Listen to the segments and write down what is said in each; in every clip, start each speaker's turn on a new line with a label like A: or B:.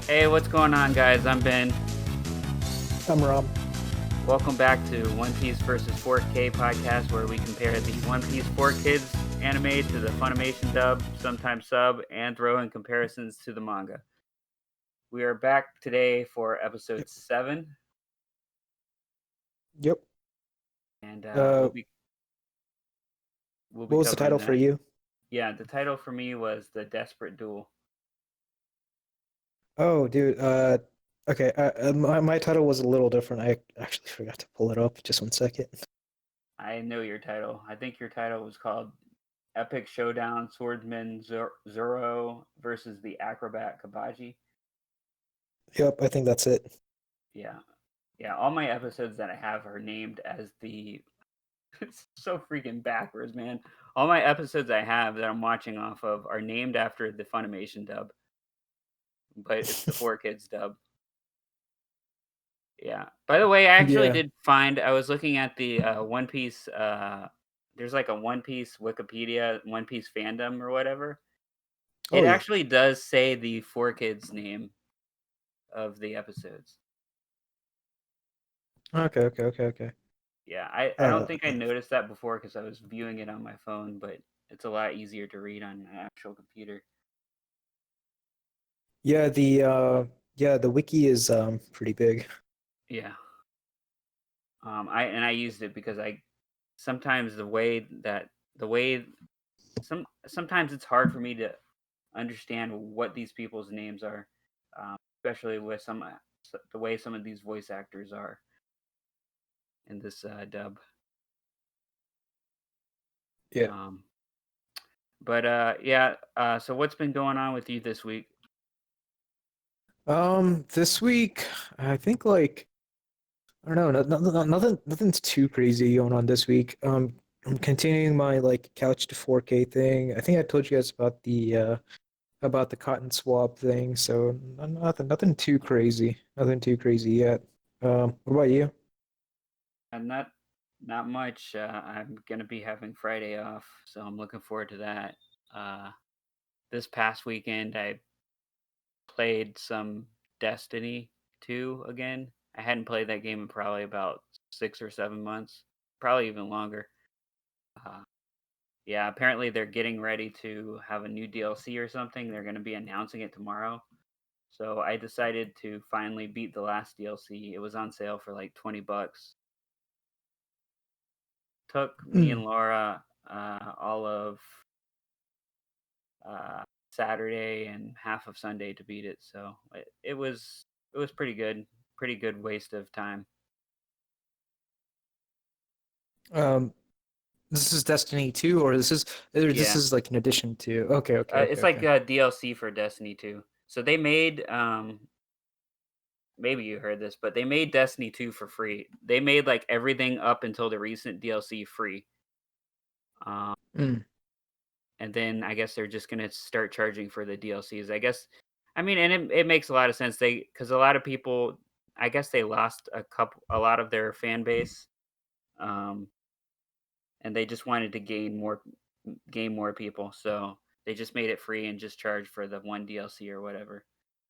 A: Hey, what's going on, guys? I'm Ben.
B: I'm Rob.
A: Welcome back to One Piece versus 4K podcast, where we compare the One Piece 4Kids anime to the Funimation dub, sometimes sub, and throw in comparisons to the manga. We are back today for episode
B: Yep.
A: 7,
B: Yep.
A: and
B: Uh,
A: we'll be
B: what was the
A: covering
B: title for
A: that.
B: you?
A: Yeah, the title for me was The Desperate Duel.
B: Oh, dude. Okay. My title was a little different. I actually forgot to pull it up. Just one second.
A: I know your title. I think your title was called Epic Showdown Swordsman Zoro versus the Acrobat Kabaji.
B: Yep. I think that's it.
A: Yeah. Yeah, all my episodes that I have are named as the it's so freaking backwards, man. All my episodes I have that I'm watching off of are named after the Funimation dub, but it's the 4Kids dub. Yeah. By the way, I actually
B: Yeah.
A: did find I was looking at the One Piece there's like a One Piece Wikipedia, One Piece fandom or whatever.
B: Oh
A: It
B: yeah.
A: actually does say the 4Kids name of the episodes.
B: Okay. Okay. Okay. Okay.
A: Yeah, I don't
B: Uh.
A: think I noticed that before because I was viewing it on my phone, but it's a lot easier to read on an actual computer.
B: Yeah. The wiki is pretty big.
A: Yeah. I used it because I sometimes the way sometimes it's hard for me to understand what these people's names are, especially with the way some of these voice actors are in this dub.
B: Yeah.
A: Um, but yeah. So what's been going on with you this week?
B: This week, I think I don't know. Nothing's too crazy going on this week. I'm continuing my like couch to 4K thing. I think I told you guys about the cotton swab thing. So nothing too crazy. Nothing too crazy yet. What about you?
A: Not much. I'm gonna be having Friday off, so I'm looking forward to that. Uh, this past weekend, I played some Destiny 2 again. I hadn't played that game in probably about 6 or 7 months, probably even longer. Uh, yeah, apparently they're getting ready to have a new DLC or something. They're going to be announcing it tomorrow. So I decided to finally beat the last DLC. It was on sale for like $20. Took me and
B: Mm.
A: Laura all of uh, Saturday and half of Sunday to beat it. So it was pretty good waste of time.
B: Um, this is Destiny 2, or this
A: Yeah,
B: is like an addition to. Okay, okay, okay,
A: it's like
B: okay.
A: a DLC for Destiny 2. So they made maybe you heard this, but they made Destiny 2 for free. They made like everything up until the recent DLC free. Um,
B: Mm.
A: and then I guess they're just gonna start charging for the DLCs. I guess, I mean, and it makes a lot of sense. Because a lot of people, I guess they lost a lot of their fan base, um, and they just wanted to gain more people. So they just made it free and just charged for the one DLC or whatever.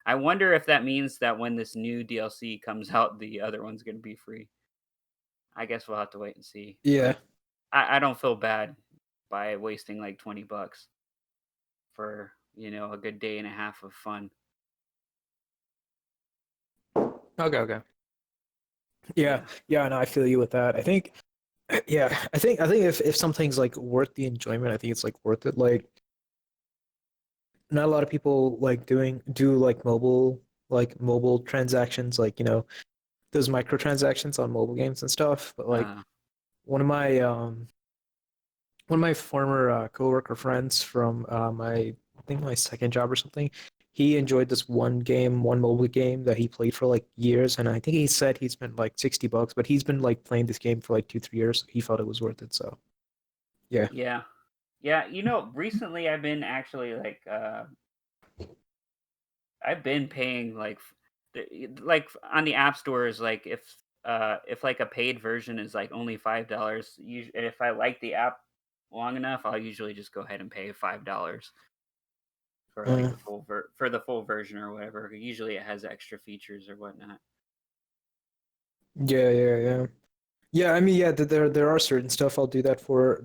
A: I wonder if that means that when this new DLC comes out, the other one's gonna be free. I guess we'll have to wait and see.
B: Yeah.
A: But I don't feel bad by wasting like $20 for, a good day and a half of fun.
B: Okay, okay. Yeah,
A: Yeah.
B: yeah. No, I feel you with that. I think, yeah. I think if something's like worth the enjoyment, I think it's like worth it. Like, not a lot of people like do like mobile transactions, like those microtransactions on mobile games and stuff. But like
A: Uh,
B: one of my um one of my former coworker friends from my I think my second job or something, he enjoyed this one mobile game that he played for like years, and I think he said he spent like $60, but he's been like playing this game for like 2 3 years. He felt it was worth it. So yeah.
A: yeah. Yeah, recently I've been actually like I've been paying like like on the app stores, like if like a paid version is like only $5, if I like the app long enough, I'll usually just go ahead and pay $5 for like
B: Mm,
A: the full version or whatever. Usually it has extra features or whatnot.
B: yeah, yeah, yeah. Yeah, I mean, yeah, there are certain stuff I'll do that for.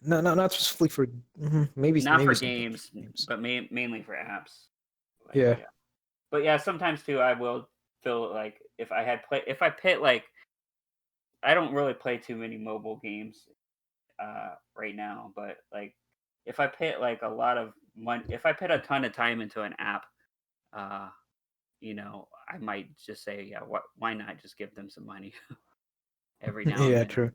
B: Not specifically for
A: Not
B: maybe
A: for
B: something
A: games,
B: for games.
A: but mainly for apps. Like
B: Yeah,
A: yeah. But yeah, sometimes too I will feel like if I pit like I don't really play too many mobile games right now, but like if I put like a lot of money, if I put a ton of time into an app, uh, I might just say, yeah, why not just give them some money every now and
B: yeah,
A: then?
B: true.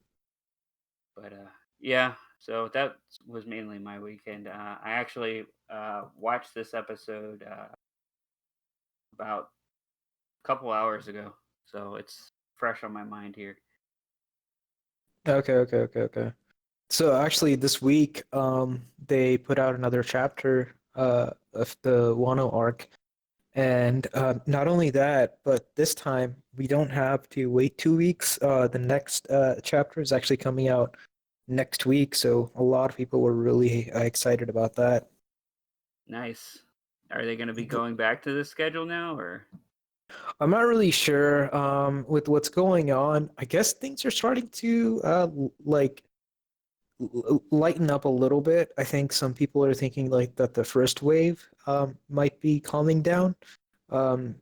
A: But yeah, so that was mainly my weekend. I actually watched this episode about a couple hours ago, so it's fresh on my mind here.
B: Okay, okay, okay, okay. So actually, this week, they put out another chapter, of the Wano arc, and not only that, but this time we don't have to wait 2 weeks. The next chapter is actually coming out next week, so a lot of people were really excited about that.
A: Nice. Are they going to be going back to this schedule now, or?
B: I'm not really sure with what's going on. I guess things are starting to like lighten up a little bit. I think some people are thinking like that the first wave might be calming down. Um,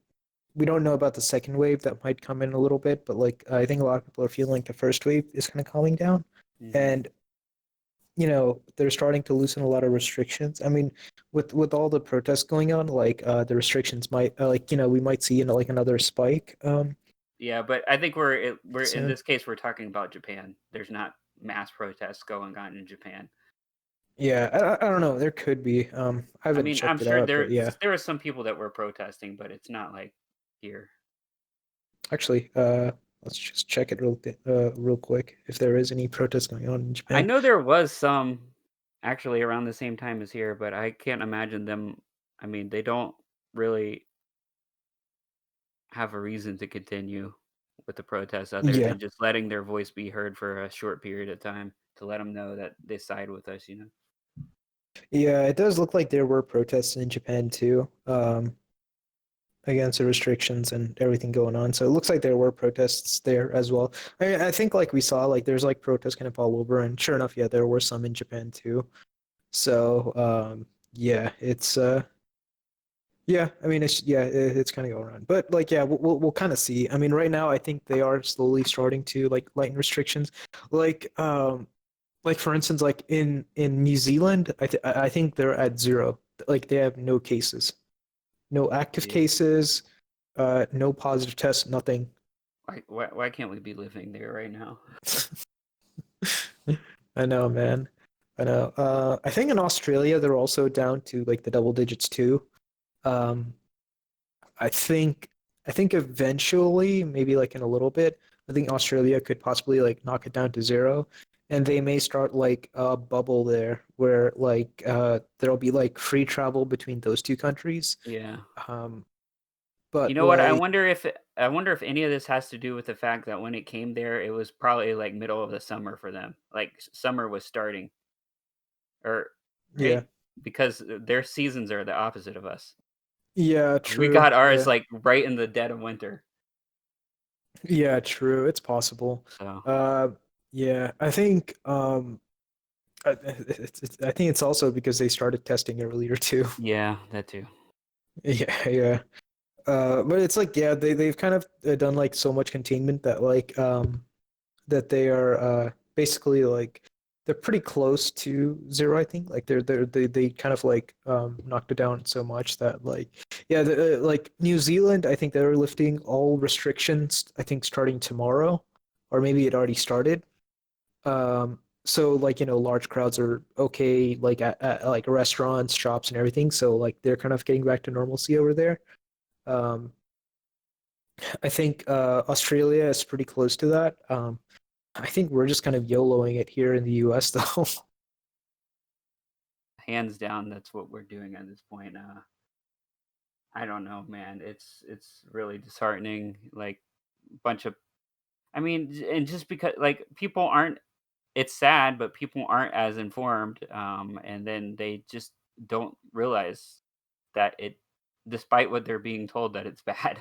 B: we don't know about the second wave that might come in a little bit, but like I think a lot of people are feeling like the first wave is kind of calming down,
A: Hmm.
B: and they're starting to loosen a lot of restrictions. I mean, with all the protests going on, like the restrictions might like we might see like another spike
A: Yeah, but I think we're in
B: soon.
A: this case we're talking about Japan. There's not mass protests going on in Japan.
B: Yeah, I don't know. There could be. I
A: I
B: haven't
A: mean, I'm
B: checked it
A: sure
B: out, but yeah.
A: there were some people that were protesting, but it's not like here.
B: Actually, let's just check it real quick if there is any protest going on in
A: I
B: Japan.
A: know there was some actually around the same time as here, but I can't imagine them. I mean, they don't really have a reason to continue with the protests other
B: Yeah,
A: than just letting their voice be heard for a short period of time to let them know that they side with us.
B: yeah, it does look like there were protests in Japan too, against the restrictions and everything going on. So it looks like there were protests there as well. I think like we saw like there's like protests kind of all over, and sure enough, yeah, there were some in Japan too. So yeah, it's yeah, I mean it's kind of going on, but like yeah, we'll kind of see. I mean, right now I think they are slowly starting to like lighten restrictions, like for instance, like in New Zealand, I think they're at zero. Like they have no cases, no active
A: Yeah.
B: cases, no positive tests, nothing.
A: Why can't we be living there right now?
B: I know, man. I know. I think in Australia they're also down to like the double digits too. Um, I think I think eventually, maybe like in a little bit, I think Australia could possibly like knock it down to zero, and they may start like a bubble there where like there'll be like free travel between those two countries.
A: Yeah.
B: Um,
A: You
B: but
A: know what?
B: like
A: I wonder if any of this has to do with the fact that when it came there, it was probably like middle of the summer for them. Like summer was starting, or
B: yeah,
A: right? Because their seasons are the opposite of us.
B: yeah,
A: We
B: true.
A: got ours
B: Yeah,
A: like right in the dead of winter.
B: yeah, true. It's possible.
A: So
B: Uh, yeah, I think I think it's also because they started testing earlier too.
A: yeah, that too.
B: Yeah, yeah. But it's like yeah, they've kind of done like so much containment that like that they are basically like they're pretty close to zero, I think. Like they kind of like knocked it down so much that like yeah, like New Zealand, I think they're lifting all restrictions, I think starting tomorrow, or maybe it already started. So like large crowds are okay like at like restaurants, shops and everything. So like they're kind of getting back to normalcy over there. Um I think Australia is pretty close to that. I think we're just kind of YOLOing it here in the US though.
A: Hands down, that's what we're doing at this point. I don't know, man. It's really disheartening. Like bunch of, I mean, and just because like people aren't. It's sad, but people aren't as informed, and then they just don't realize. that it, despite what they're being told, that it's bad.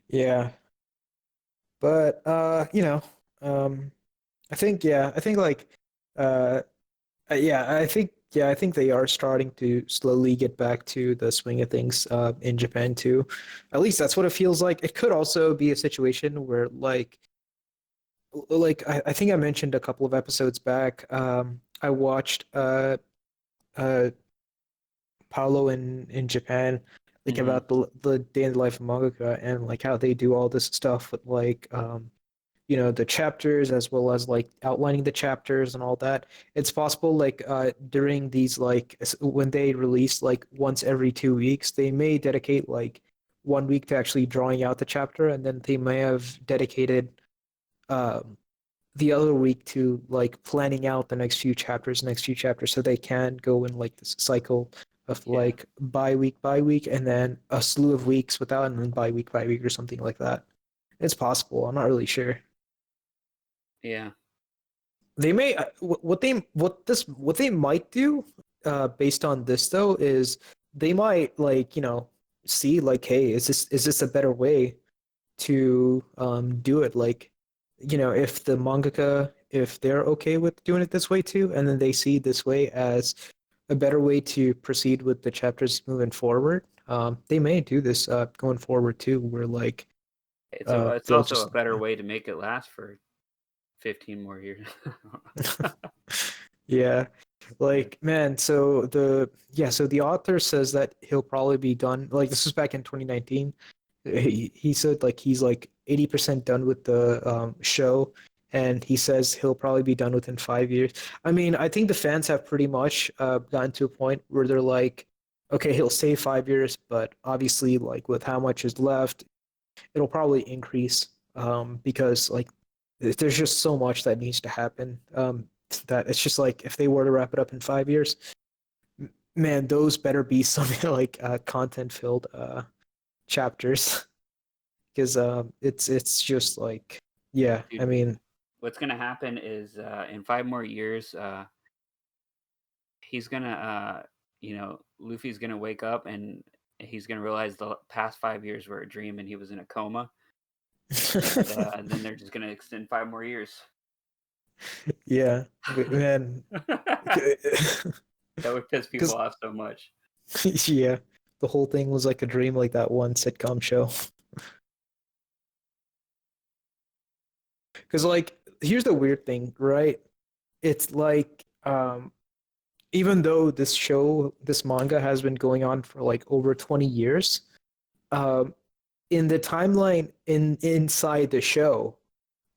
B: Yeah, but I think like uh yeah, I think they are starting to slowly get back to the swing of things in Japan too. At least that's what it feels like. It could also be a situation where I think I mentioned a couple of episodes back. I watched uh Paulo in Japan, like
A: Hmm.
B: about the day in the life of mangaka and like how they do all this stuff with the chapters as well as like outlining the chapters and all that. It's possible like during these when they release like once every 2 weeks, they may dedicate like 1 week to actually drawing out the chapter, and then they may have dedicated um the other week to like planning out the next few chapters, so they can go in like this cycle of
A: Yeah,
B: like by week, and then a slew of weeks without, and then by week or something like that. It's possible. I'm not really sure.
A: yeah,
B: They may what they might do based on this though is they might see like, hey, is this a better way to do it, like if the mangaka, if they're okay with doing it this way too, and then they see this way as a better way to proceed with the chapters moving forward, they may do this going forward too, where like
A: it's
B: they'll
A: also a
B: just
A: better way to make it last for 15 more years.
B: yeah.
A: Yeah.
B: Like, man, so the author says that he'll probably be done. Like, this was back in 2019. He said like he's like 80% done with the show, and he says he'll probably be done within 5 years. I mean, I think the fans have pretty much gotten to a point where they're like, okay, he'll stay 5 years, but obviously, like with how much is left, it'll probably increase because like there's just so much that needs to happen that it's just like if they were to wrap it up in 5 years, man, those better be some like content filled chapters because it's just like yeah, I
A: Dude,
B: mean
A: what's gonna happen is in 5 more years, he's gonna, Luffy's gonna wake up and he's gonna realize the past 5 years were a dream and he was in a coma, and then they're just gonna extend 5 more years.
B: yeah, but man,
A: That would piss people
B: because
A: off so much.
B: yeah, the whole thing was like a dream, like that one sitcom show. Because like here's the weird thing, right? It's like even though this manga has been going on for like over 20 years, um, in the timeline inside the show,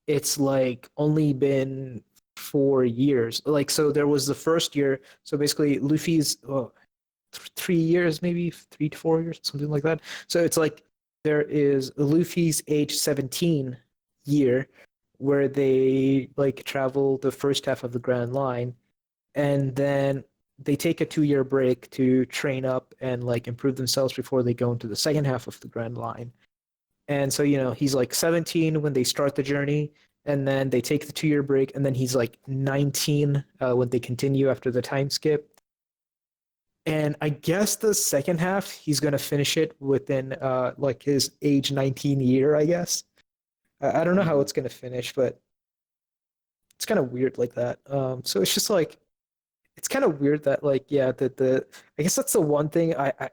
B: it's like only been 4 years. Like, so there was the first year. So basically, Luffy's 3 years, maybe 3 to 4 years, something like that. So it's like there is Luffy's age 17 year where they like travel the first half of the Grand Line, and then they take a 2 year break to train up and like improve themselves before they go into the second half of the Grand Line. And so, he's like 17 when they start the journey, and then they take the 2 year break, and then he's like 19 when they continue after the time skip. And I guess the second half, he's going to finish it within like his age 19 year, I guess. I don't know how
A: Mhm.
B: it's going to finish, but it's kind of weird like that. So it's just like, it's kind of weird that like, yeah, I guess that's the one thing I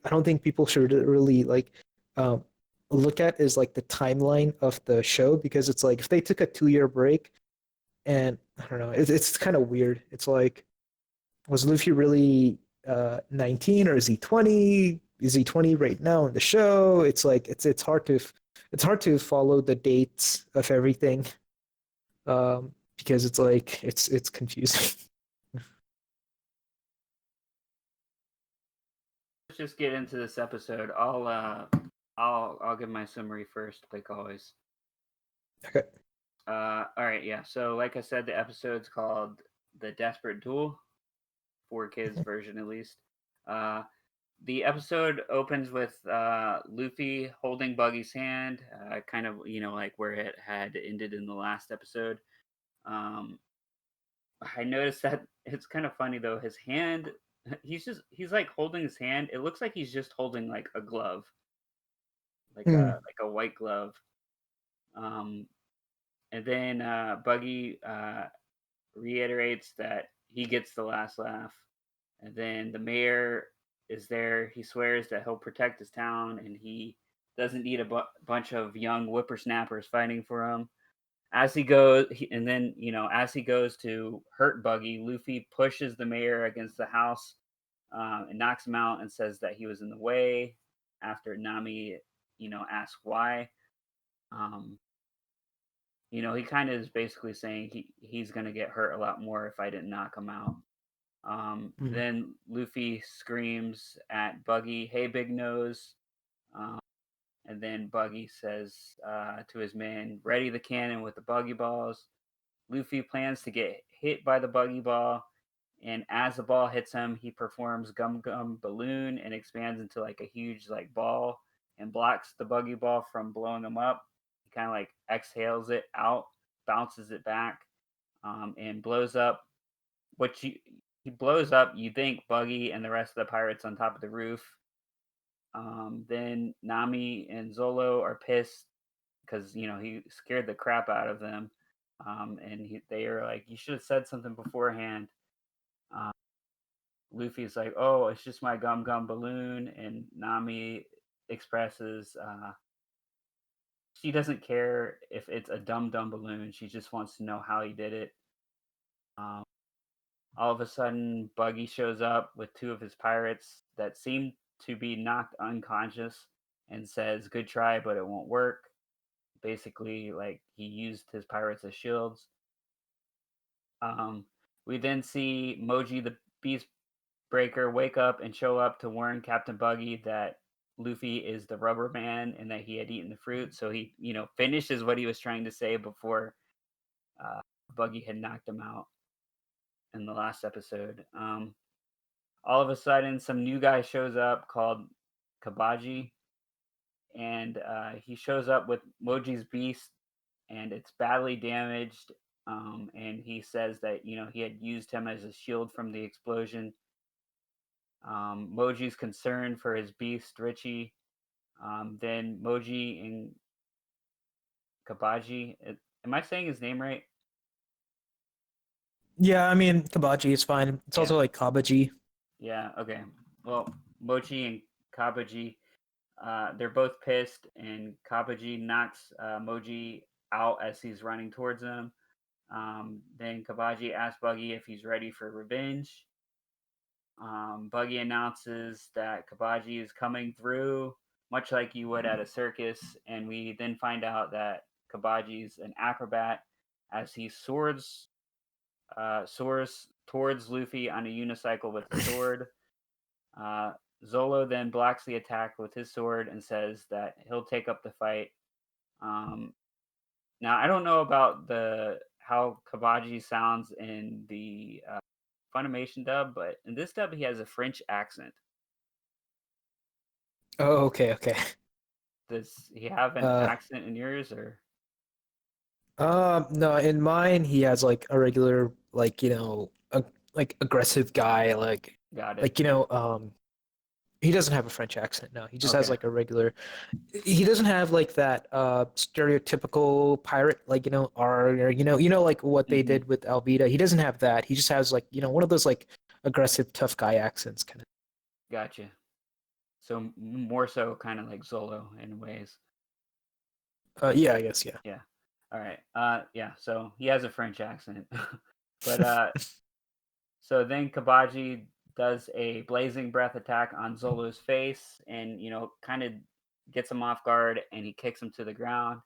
B: don't think people should really like um look at is like the timeline of the show, because it's like if they took a 2 year break, and I don't know, it's kind of weird. It's like, was Luffy really 19, or is he 20? Is he 20 right now in the show? It's like it's hard to follow the dates of everything because it's like it's confusing.
A: Let's just get into this episode. I'll give my summary first, like always.
B: Okay.
A: All right, yeah. So, like I said, the episode's called "The Desperate Duel," for kids version at least. Uh, the episode opens with Luffy holding Buggy's hand, kind of like where it had ended in the last episode. Um, I noticed that it's kind of funny though. His hand he's like holding his hand. It looks like he's just holding like a glove,
B: Mm,
A: like a white glove. Um, and then Buggy reiterates that he gets the last laugh. And then the mayor is there. He swears that he'll protect his town, and he doesn't need a bunch of young whippersnappers fighting for him. As he goes, and then as he goes to hurt Buggy, Luffy pushes the mayor against the house and knocks him out, and says that he was in the way. After Nami, asks why. Um, he kind of is basically saying he's gonna get hurt a lot more if I didn't knock him out.
B: mm.
A: Then Luffy screams at Buggy, "Hey, Big Nose!" Um, and then Buggy says to his men, "Ready the cannon with the buggy balls." Luffy plans to get hit by the buggy ball, and as the ball hits him, he performs Gum Gum Balloon and expands into like a huge like ball and blocks the buggy ball from blowing him up. He kind of like exhales it out, bounces it back, and blows up. What you He blows up. You think Buggy and the rest of the pirates on top of the roof. Then Nami and Zolo are pissed because he scared the crap out of them, and they are like, "You should have said something beforehand." Um, Luffy's like, "Oh, it's just my gum gum balloon," and Nami expresses she doesn't care if it's a dumb dumb balloon. She just wants to know how he did it. Um, all of a sudden, Buggy shows up with two of his pirates that seem to be knocked unconscious and says, "Good try, but it won't work." Basically, like he used his pirates as shields. Um, we then see Moji the Beast Breaker wake up and show up to warn Captain Buggy that Luffy is the rubber man and that he had eaten the fruit. So he, finishes what he was trying to say before uh, Buggy had knocked him out in the last episode. All of a sudden, some new guy shows up called Kabaji, and he shows up with Moji's beast, and it's badly damaged. And he says that he had used him as a shield from the explosion. Moji's concerned for his beast Richie. Then Moji and Kabaji. Am I saying his name right?
B: Yeah, I mean Kabaji is fine. It's
A: Yeah.
B: also like Kabaji.
A: Yeah. Okay. Well, Moji and Kabaji, they're both pissed, and Kabaji knocks Moji out as he's running towards him. Then Kabaji asks Buggy if he's ready for revenge. Buggy announces that Kabaji is coming through, much like you would at a circus, and we then find out that Kabaji's an acrobat as he soars towards Luffy on a unicycle with a sword. Uh, Zolo then blocks the attack with his sword and says that he'll take up the fight. Um, Now I don't know about the how Kabaji sounds in the Funimation dub, but in this dub he has a French accent.
B: Oh, okay, okay.
A: Does he have an
B: Uh,
A: accent in yours, or
B: no, in mine he has like a regular, like like aggressive guy,
A: got it?
B: like he doesn't have a French accent. No, he just has
A: Okay.
B: like a regular. He doesn't have like that stereotypical pirate, like or like what they
A: Hmm.
B: did with Alvida. He doesn't have that. He just has like one of those like aggressive tough guy accents kind of.
A: Gotcha. So more so, kind of like Zolo in ways.
B: Yeah, I guess yeah.
A: Yeah. All right. Yeah. So he has a French accent, but so then Kabaji does a blazing breath attack on Zolo's face, and kind of gets him off guard, and he kicks him to the ground.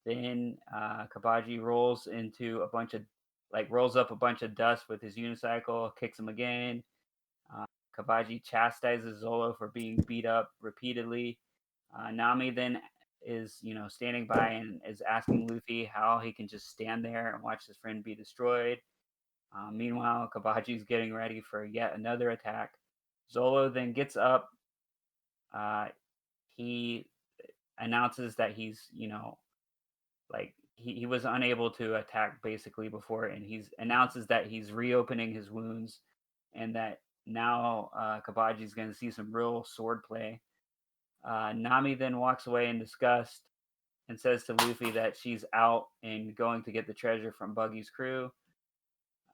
A: Then Kabaji rolls up a bunch of dust with his unicycle, kicks him again. Uh, Kabaji chastises Zolo for being beat up repeatedly. Nami then is, standing by and is asking Luffy how he can just stand there and watch his friend be destroyed. Meanwhile, Kabaji's getting ready for yet another attack. Zolo then gets up. Uh, he announces that he's, like he was unable to attack basically before, and he's announces that he's reopening his wounds, and that Now Kabaji's going to see some real sword play. Nami then walks away in disgust and says to Luffy that she's out and going to get the treasure from Buggy's crew.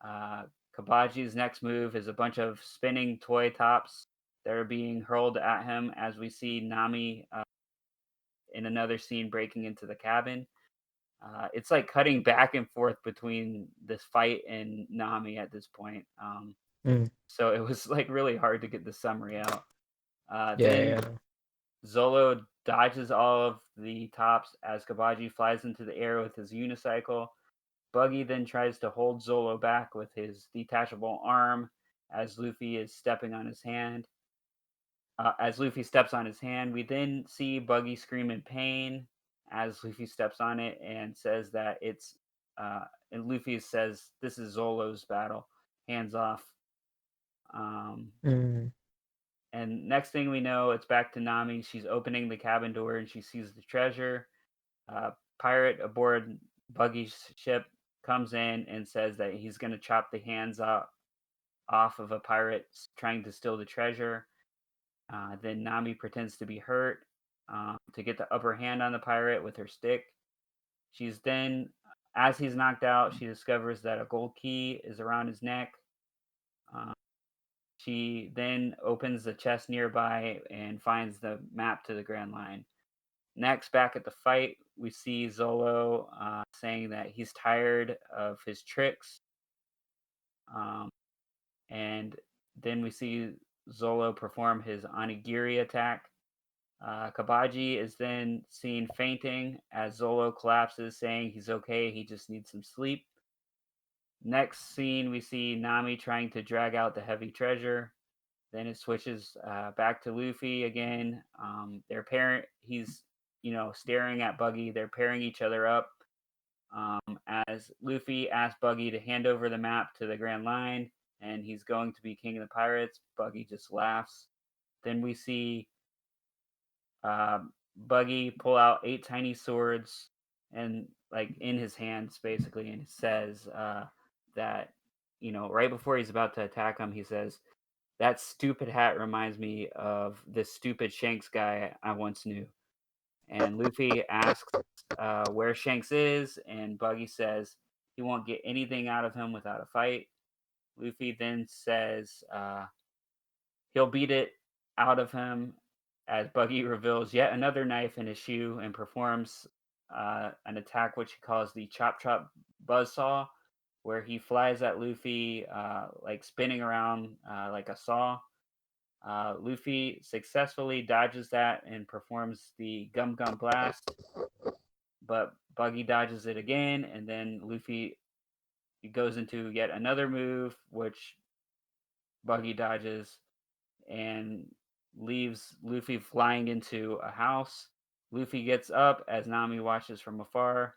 A: Uh, Kabaji's next move is a bunch of spinning toy tops that are being hurled at him as we see Nami in another scene breaking into the cabin. It's like cutting back and forth between this fight and Nami at this point.
B: Mm.
A: So it was like really hard to get the summary out.
B: Yeah, yeah,
A: Then
B: no.
A: Zolo dodges all of the tops as Kabaji flies into the air with his unicycle. Buggy then tries to hold Zolo back with his detachable arm as Luffy is stepping on his hand. As Luffy steps on his hand, we then see Buggy scream in pain as Luffy steps on it and says that it's. And Luffy says, "This is Zolo's battle. Hands off." Um,
B: Mm.
A: and next thing we know, it's back to Nami. She's opening the cabin door and she sees the treasure. Pirate aboard Buggy's ship comes in and says that he's going to chop the hands off of a pirate trying to steal the treasure. Then Nami pretends to be hurt to get the upper hand on the pirate with her stick. She's then, as he's knocked out, she discovers that a gold key is around his neck. Uh, she then opens the chest nearby and finds the map to the Grand Line. Next, back at the fight, we see Zolo saying that he's tired of his tricks. Um, and then we see Zolo perform his Onigiri attack. Kabaji is then seen fainting as Zolo collapses, saying he's okay, he just needs some sleep. Next scene, we see Nami trying to drag out the heavy treasure. Then it switches back to Luffy again. He's staring at Buggy. They're pairing each other up. As Luffy asks Buggy to hand over the map to the Grand Line, and he's going to be king of the pirates. Buggy just laughs. Then we see Buggy pull out 8 tiny swords and like in his hands basically, and says that right before he's about to attack him, he says that stupid hat reminds me of this stupid Shanks guy I once knew. And Luffy asks where Shanks is, and Buggy says he won't get anything out of him without a fight. Luffy then says he'll beat it out of him as Buggy reveals yet another knife in his shoe and performs an attack which he calls the Chop Chop Buzzsaw, where he flies at Luffy like spinning around like a saw. Luffy successfully dodges that and performs the Gum Gum Blast, but Buggy dodges it again, and then Luffy goes into yet another move, which Buggy dodges and leaves Luffy flying into a house. Luffy gets up as Nami watches from afar.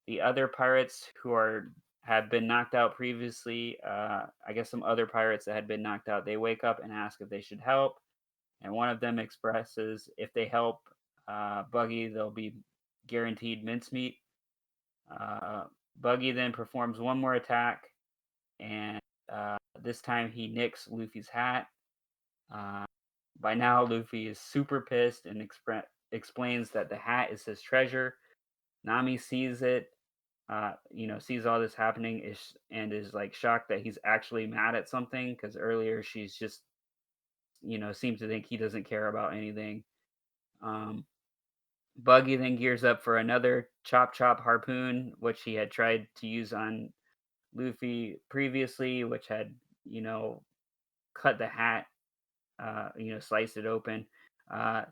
A: The other pirates who are have been knocked out previously, I guess some other pirates that had been knocked out, they wake up and ask if they should help. And one of them expresses if they help Buggy, they'll be guaranteed mincemeat. Uh, Buggy then performs one more attack, and this time he nicks Luffy's hat. Uh, by now, Luffy is super pissed and explains that the hat is his treasure. Nami sees it, sees all this happening and is like shocked that he's actually mad at something because earlier she's just, seems to think he doesn't care about anything. Um, Buggy then gears up for another chop chop harpoon, which he had tried to use on Luffy previously, which had, you know, cut the hat, sliced it open. Uh,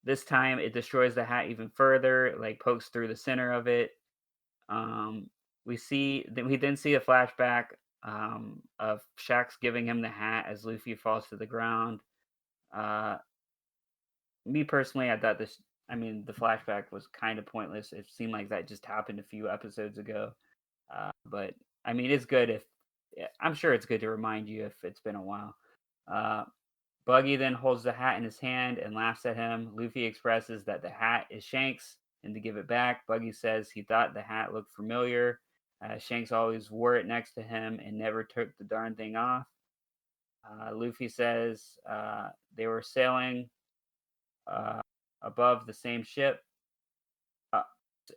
A: this time it destroys the hat even further, like pokes through the center of it. Um, we then see a flashback of Shax giving him the hat as Luffy falls to the ground. Uh, Me personally, I thought this. I mean, the flashback was kind of pointless. It seemed like that just happened a few episodes ago. But I mean, it's good if yeah, I'm sure it's good to remind you if it's been a while. Uh, Buggy then holds the hat in his hand and laughs at him. Luffy expresses that the hat is Shanks and to give it back. Buggy says he thought the hat looked familiar. Shanks always wore it next to him and never took the darn thing off. Luffy says they were sailing uh, above the same ship. Uh,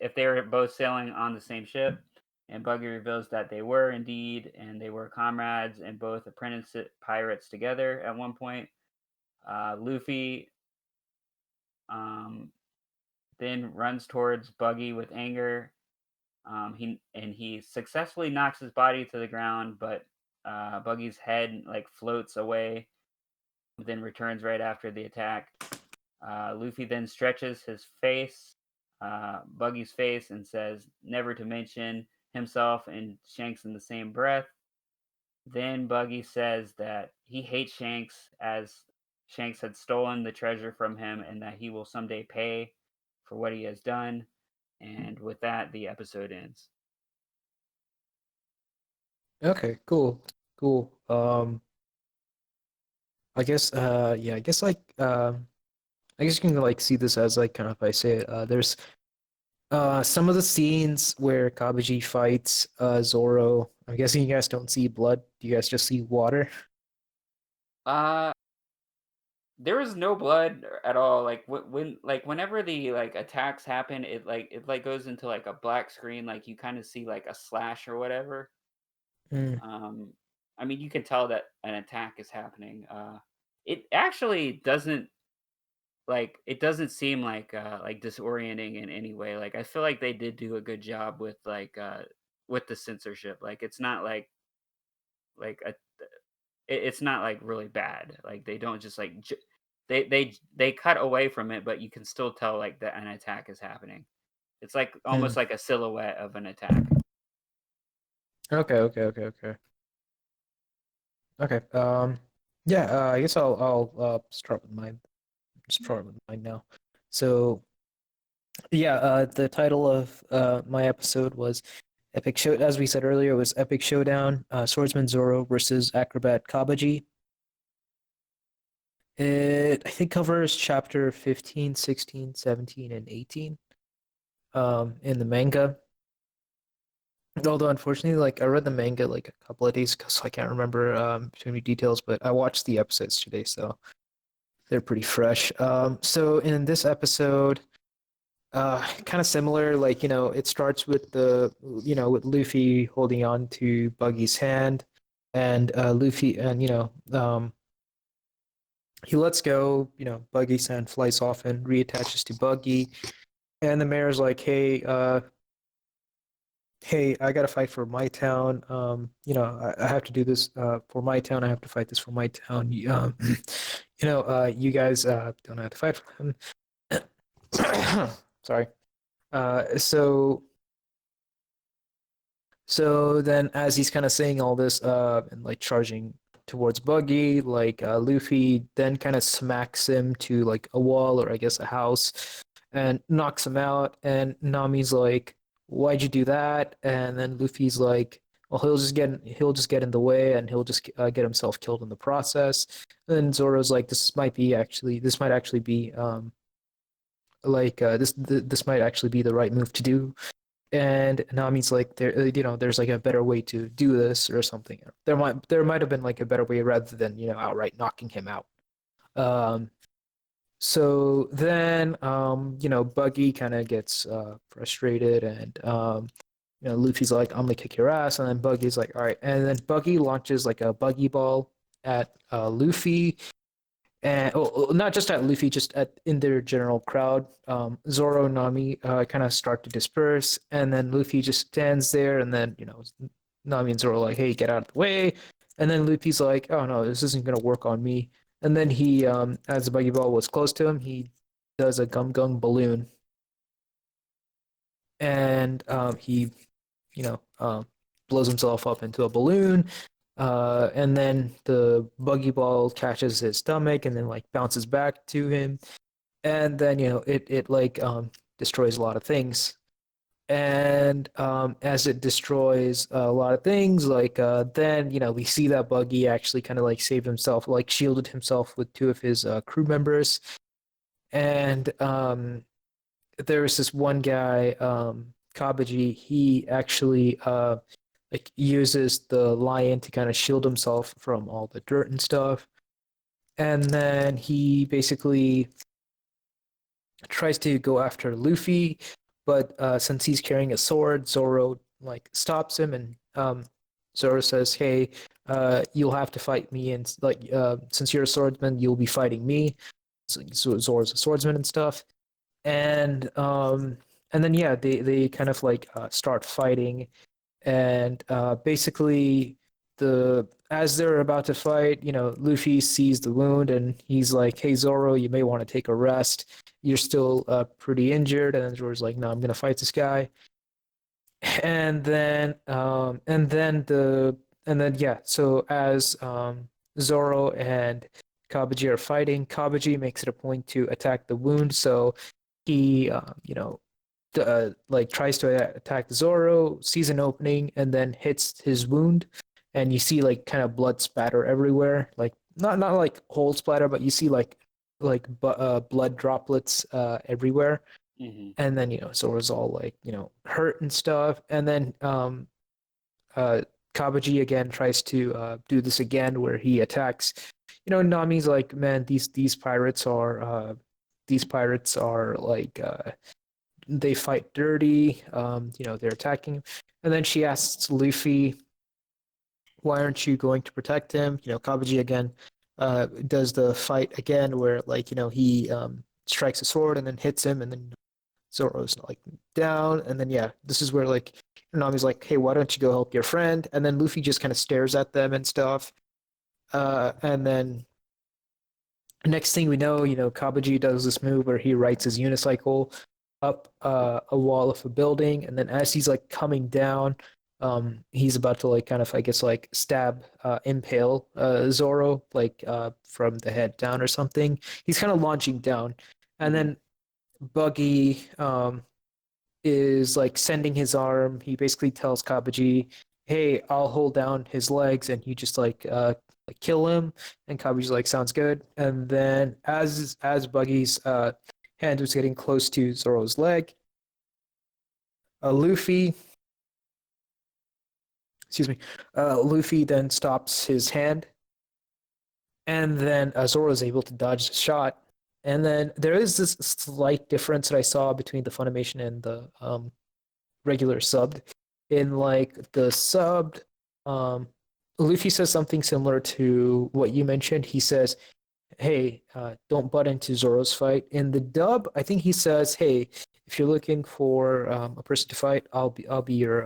A: if they were both sailing on the same ship, and Buggy reveals that they were indeed, and they were comrades and both apprentice pirates together at one point. Luffy um, then runs towards Buggy with anger. He successfully knocks his body to the ground, but Buggy's head like floats away, then returns right after the attack. Luffy then stretches his face, Buggy's face, and says, never to mention himself and Shanks in the same breath. Then Buggy says that he hates Shanks as Shanks had stolen the treasure from him and that he will someday pay for what he has done. And with that, the episode ends.
B: Okay, cool. Cool. I guess yeah, I guess you can like see this as like kind of if I say it, there's some of the scenes where Kabaji fights Zoro. I'm guessing you guys don't see blood. You guys just see water.
A: Uh, there was no blood at all. Like whenever the like attacks happen, it goes into like a black screen. Like you kind of see like a slash or whatever.
B: Mm,
A: Um, I mean, you can tell that an attack is happening. It actually doesn't it doesn't seem like disorienting in any way. Like I feel like they did do a good job with the censorship. Like it's not like a it's not like really bad. Like they don't just they cut away from it, but you can still tell like that an attack is happening. It's like
B: mm.
A: almost like a silhouette of an attack.
B: Okay, okay, okay, okay. Okay. Yeah, I guess I'll start with mine now. So yeah, the title of my episode was Epic Show. As we said earlier, it was Epic Showdown, Swordsman Zoro versus Acrobat Kabaji. It I think covers chapter 15, 16, 17, and 18 in the manga. Although unfortunately, like I read the manga like a couple of days ago, so I can't remember too many details, but I watched the episodes today, so they're pretty fresh. So in this episode, kind of similar, like, it starts with with Luffy holding on to Buggy's hand, and Luffy, and he lets go, Buggy's hand flies off and reattaches to Buggy, and the mayor's like, hey, I gotta fight for my town. I have to do this for my town. I have to fight this for my town. You guys don't have to fight for him. Sorry. Uh, so so then as he's kind of saying all this and like charging towards Buggy, like Luffy then kind of smacks him to like a wall or I guess a house and knocks him out. And Nami's like, "Why'd you do that?" And then Luffy's like, "Well, he'll just get in the way and he'll just get himself killed in the process." And then Zoro's like, this might actually be this might actually be the right move to do. And Nami's like, there's like a better way to do this or something. There might have been like a better way rather than outright knocking him out. Um, so then Buggy kind of gets frustrated, and Luffy's like, I'm gonna kick your ass, and then Buggy's like, all right, and then Buggy launches like a buggy ball at Luffy, and not just at Luffy, just at in their general crowd. Zoro and Nami kind of start to disperse, and then Luffy just stands there, and then Nami and Zoro are like, "Hey, get out of the way!" And then Luffy's like, "Oh no, this isn't gonna work on me." And then he, as the buggy ball was close to him, he does a gum gum balloon, and he, you know, blows himself up into a balloon. And then the buggy ball catches his stomach and then like bounces back to him, and then it like destroys a lot of things. And as it destroys a lot of things, like then we see that Buggy actually kind of like saved himself, like shielded himself with two of his crew members. And there was this one guy, Kabaji. He actually like uses the lion to kind of shield himself from all the dirt and stuff. And then he basically tries to go after Luffy, but since he's carrying a sword, Zoro like stops him, and Zoro says, "Hey, you'll have to fight me, and like since you're a swordsman, you'll be fighting me." So Zoro's a swordsman and stuff, and and then yeah, they kind of like start fighting, and basically the as they're about to fight, Luffy sees the wound and he's like, "Hey Zoro, you may want to take a rest. You're still pretty injured." And then Zoro's like, "No, I'm gonna fight this guy." And then yeah, so as Zoro and Kabaji are fighting, Kabaji makes it a point to attack the wound, so he like tries to attack Zoro, sees an opening, and then hits his wound, and you see like kind of blood spatter everywhere, like not like whole splatter, but you see blood droplets everywhere,
A: Hmm.
B: and then Zoro's all like hurt and stuff, and then uh Kabaji again tries to do this again where he attacks. Nami's like, man, these pirates are like they fight dirty. They're attacking him. And then she asks Luffy, why aren't you going to protect him? Kabaji again does the fight again where like, he strikes a sword and then hits him, and then Zoro's like down. And then yeah, this is where like Nami's like, hey, why don't you go help your friend? And then Luffy just kind of stares at them and stuff. And then next thing we know, Kabaji does this move where he rides his unicycle up a wall of a building, and then as he's like coming down, he's about to like kind of, I guess, like impale Zoro like from the head down or something. He's kind of launching down, and
A: Hmm.
B: then Buggy is like sending his arm. He basically tells Kabaji, "Hey, I'll hold down his legs, and you just like kill him." And Kabaji's like, "Sounds good." And then as Buggy's hand was getting close to Zoro's leg, Luffy, excuse me, Luffy then stops his hand, and then Zoro is able to dodge the shot. And then there is this slight difference that I saw between the Funimation and the regular subbed. In like the subbed, um, Luffy says something similar to what you mentioned. He says, "Hey, don't butt into Zoro's fight." In the dub, I think he says, "Hey, if you're looking for a person to fight, I'll be your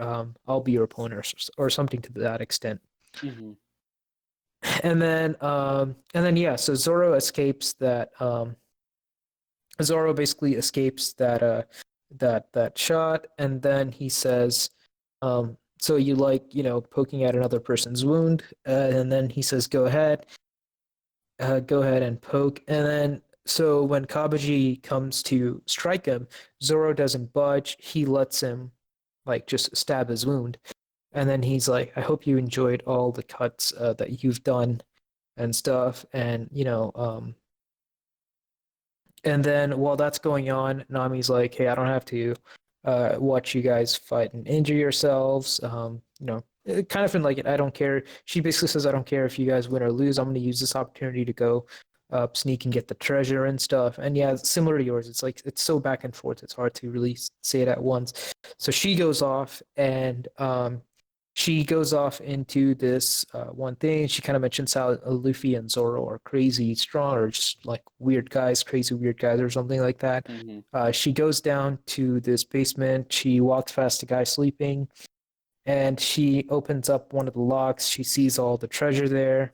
B: opponent," or something to that extent.
A: Hmm.
B: And then yeah, so Zoro basically escapes that shot, and then he says, "So you like poking at another person's wound?" And then he says, go ahead and poke." And then so when Kabaji comes to strike him, Zoro doesn't budge. He lets him like just stab his wound, and then he's like, "I hope you enjoyed all the cuts that you've done and stuff." And then while that's going on, Nami's like, "Hey, I don't have to watch you guys fight and injure yourselves." Kind of in like, I don't care. She basically says, "I don't care if you guys win or lose. I'm going to use this opportunity to go sneak and get the treasure and stuff." And yeah, similar to yours, it's like it's so back and forth. It's hard to really say it at once. So she goes off into this one thing. She kind of mentions how Luffy and Zoro are crazy strong, or just like weird guys, crazy weird guys, or something like that.
A: Hmm.
B: She goes down to this basement. She walks past a guy sleeping, and she opens up one of the locks. She sees all the treasure there.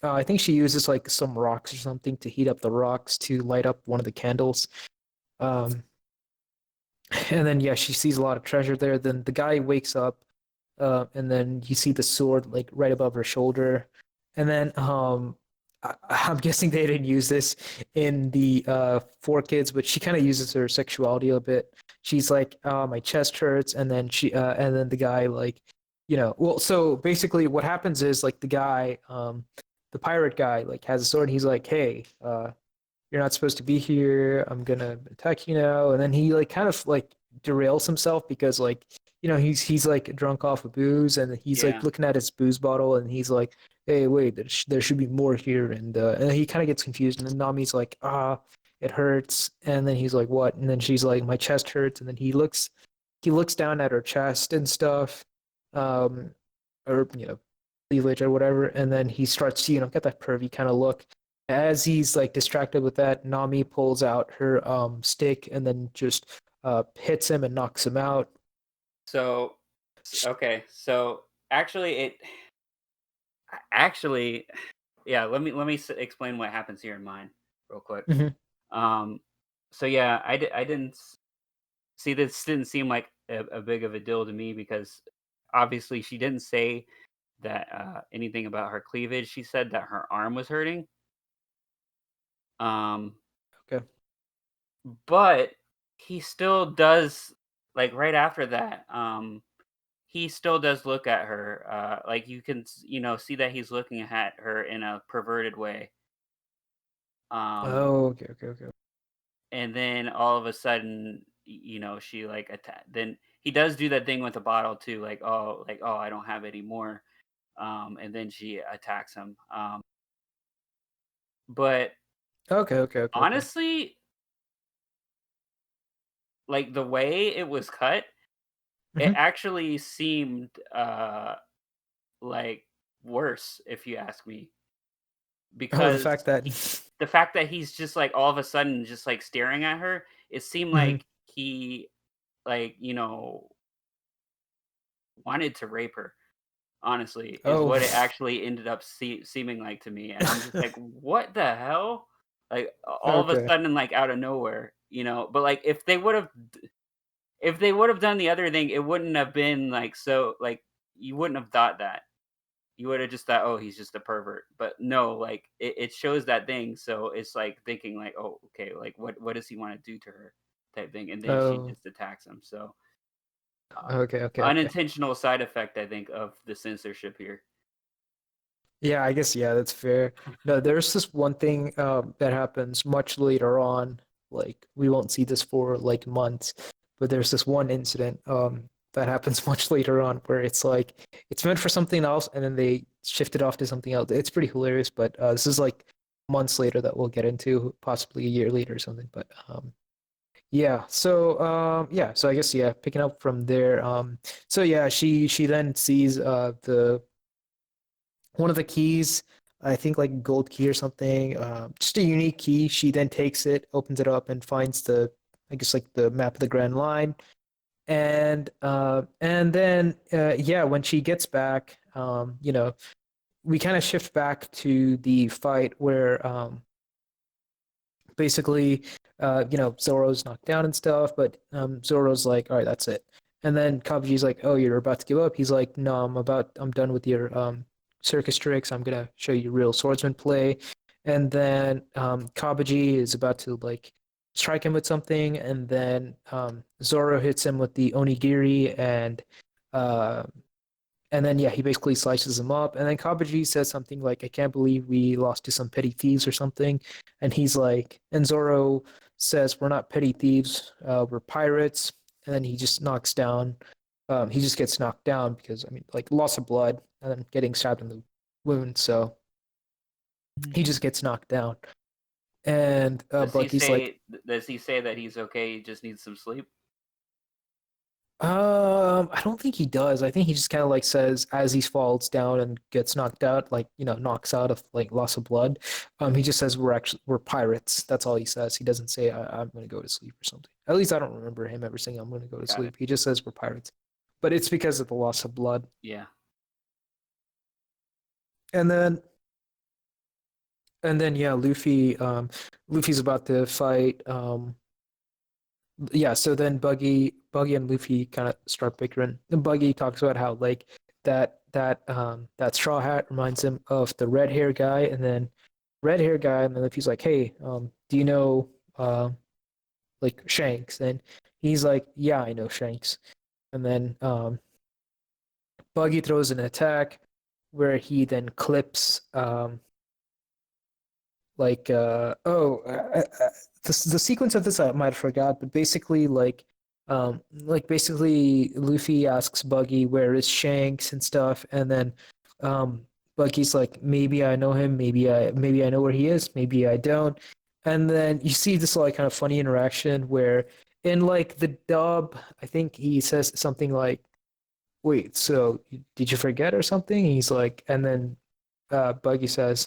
B: I think she uses like some rocks or something to heat up the rocks to light up one of the candles. Um, and then yeah, she sees a lot of treasure there. Then the guy wakes up, and then you see the sword like right above her shoulder. And then I'm guessing they didn't use this in the Four Kids, but she kind of uses her sexuality a bit. She's like, my chest hurts," and then the guy like, well, so basically what happens is like the pirate guy like has a sword. And he's like, "Hey, you're not supposed to be here. I'm gonna attack you now." And then he like kind of like derails himself because like he's like drunk off of booze, and he's like
A: Yeah.
B: looking at his booze bottle, and he's like, "Hey, wait, there should be more here." And he kind of gets confused, and then Nami's like, "Ah, it hurts." And then he's like, "What?" And then she's like, "My chest hurts." And then he looks down at her chest and stuff, um, or cleavage or whatever, and then he starts to get that pervy kind of look. As he's like distracted with that, Nami pulls out her stick and then just hits him and knocks him out.
A: So, okay. So actually, actually, yeah. Let me explain what happens here in mine real quick.
B: Hmm.
A: Um, so yeah, I didn't see this didn't seem like a big of a deal to me because obviously she didn't say that anything about her cleavage. She said that her arm was hurting. Um,
B: Okay.
A: but he still does like right after that. He still does look at her. Like you can see that he's looking at her in a perverted way. Um,
B: Oh, okay, okay, okay.
A: and then all of a sudden, she like then he does do that thing with the bottle too, like oh I don't have any more. And then she attacks him. But
B: Okay, okay, okay, okay.
A: honestly, like the way it was cut, it
B: Hmm.
A: actually seemed like worse if you ask me,
B: Oh, the
A: because
B: fact that.
A: the fact that he's just like all of a sudden just like staring at her, it seemed
B: Hmm.
A: like he like wanted to rape her. Honestly, is
B: Oh.
A: what it actually ended up seeming like to me, and I'm just like, "What the hell?" Like, all of a
B: Okay.
A: sudden, like, out of nowhere, but, like, if they would've done the other thing, it wouldn't have been, like, so like, you wouldn't have thought that. You would've just thought, "Oh, he's just a pervert," but no, like, it shows that thing, so it's, like, thinking, like, "Oh, okay, like, what does he wanna do to her?" type thing, and then she
B: Oh.
A: just attacks him, so, uh,
B: Okay, okay, okay.
A: unintentional side effect, I think, of the censorship here.
B: Yeah, I guess yeah, that's fair. No, there's this one thing that happens much later on. Like we won't see this for like months, but there's this one incident that happens much later on where it's like it's meant for something else and then they shift it off to something else. It's pretty hilarious, but this is like months later that we'll get into, possibly a year later or something. But yeah, so I guess yeah, picking up from there. So yeah, she then sees the one of the keys, I think like gold key or something, just a unique key. She then takes it, opens it up, and finds I guess like the map of the Grand Line. And then yeah, when she gets back, we kind of shift back to the fight where basically, Zoro's knocked down and stuff, but Zoro's like, all right, that's it. And then Kabuji's like, oh, you're about to give up. He's like, no, I'm done with your circus tricks. I'm gonna show you real swordsman play. And then Kabuji is about to like strike him with something, and then Zoro hits him with the onigiri, uh, and then yeah, he basically slices him up. And then Kabaji says something like, "I can't believe we lost to some petty thieves or something." And he's like, and Zoro says, "We're not petty thieves. We're pirates." And then he just knocks down. He just gets knocked down because I mean, like loss of blood and then getting stabbed in the wound. So he just gets knocked down. And Bucky's like,
A: Does he say that he's okay, he just needs some sleep?
B: I don't think he does. I think he just kind of like says as he falls down and gets knocked out, like knocks out of like loss of blood. He just says we're pirates. That's all he says. He doesn't say I'm gonna go to sleep or something. At least I don't remember him ever saying I'm gonna go to
A: Got it.
B: sleep. He just says we're pirates, but it's because of the loss of blood.
A: Yeah.
B: And then yeah, Luffy's about to fight. Yeah, so then Buggy and Luffy kind of start bickering. And Buggy talks about how like that straw hat reminds him of the red hair guy, and then Luffy's like, hey, do you know like Shanks? And he's like, yeah, I know Shanks. And then Buggy throws an attack where he then clips the sequence of this I might have forgot, but basically like Like basically Luffy asks Buggy where is Shanks and stuff, and then um Buggy's like, maybe I know him, maybe I know where he is, maybe I don't. And then you see this like kind of funny interaction where in like the dub, I think he says something like, wait, so did you forget or something? He's like, and then Buggy says,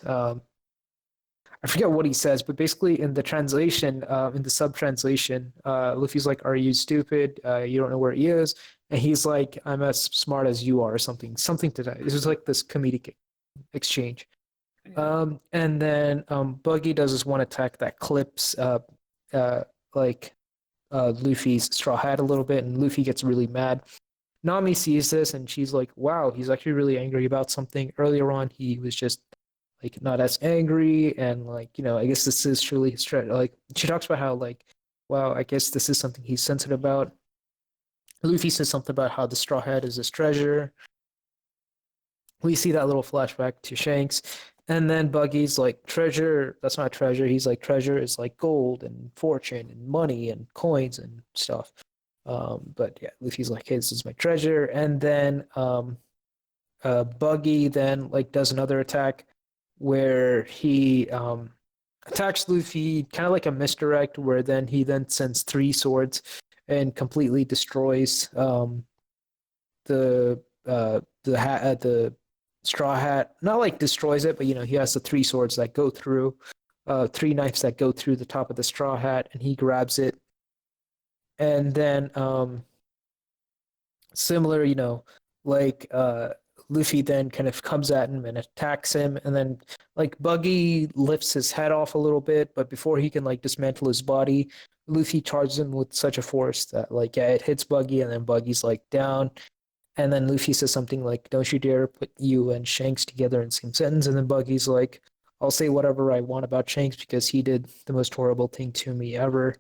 B: I forget what he says, but basically in the translation, in the sub translation, Luffy's like, "Are you stupid? You don't know where he is?" And he's like, "I'm as smart as you are," or something to that. This is like this comedic exchange.
A: Yeah.
B: And then Buggy does this one attack that clips uh, like Luffy's straw hat a little bit, and Luffy gets really mad. Nami sees this and she's like, wow, he's actually really angry about something. Earlier on, he was just like not as angry. And like, I guess this is truly his like, she talks about how, like, wow, I guess this is something he's sensitive about. Luffy says something about how the Straw Hat is his treasure. We see that little flashback to Shanks. And then Buggy's like, treasure, that's not treasure. He's like, treasure is like gold and fortune and money and coins and stuff. But yeah, Luffy's like, hey, this is my treasure. And then Buggy then like does another attack where he attacks Luffy, kind of like a misdirect, where then he then sends three swords and completely destroys the straw hat. Not like destroys it, but he has the three swords that go through, three knives that go through the top of the straw hat, and he grabs it, and then similar, like Luffy then kind of comes at him and attacks him, and then like Buggy lifts his head off a little bit, but before he can like dismantle his body, Luffy charges him with such a force that like yeah, it hits Buggy, and then Buggy's like down, and then Luffy says something like, "Don't you dare put you and Shanks together in the same sentence," and then Buggy's like, "I'll say whatever I want about Shanks because he did the most horrible thing to me ever."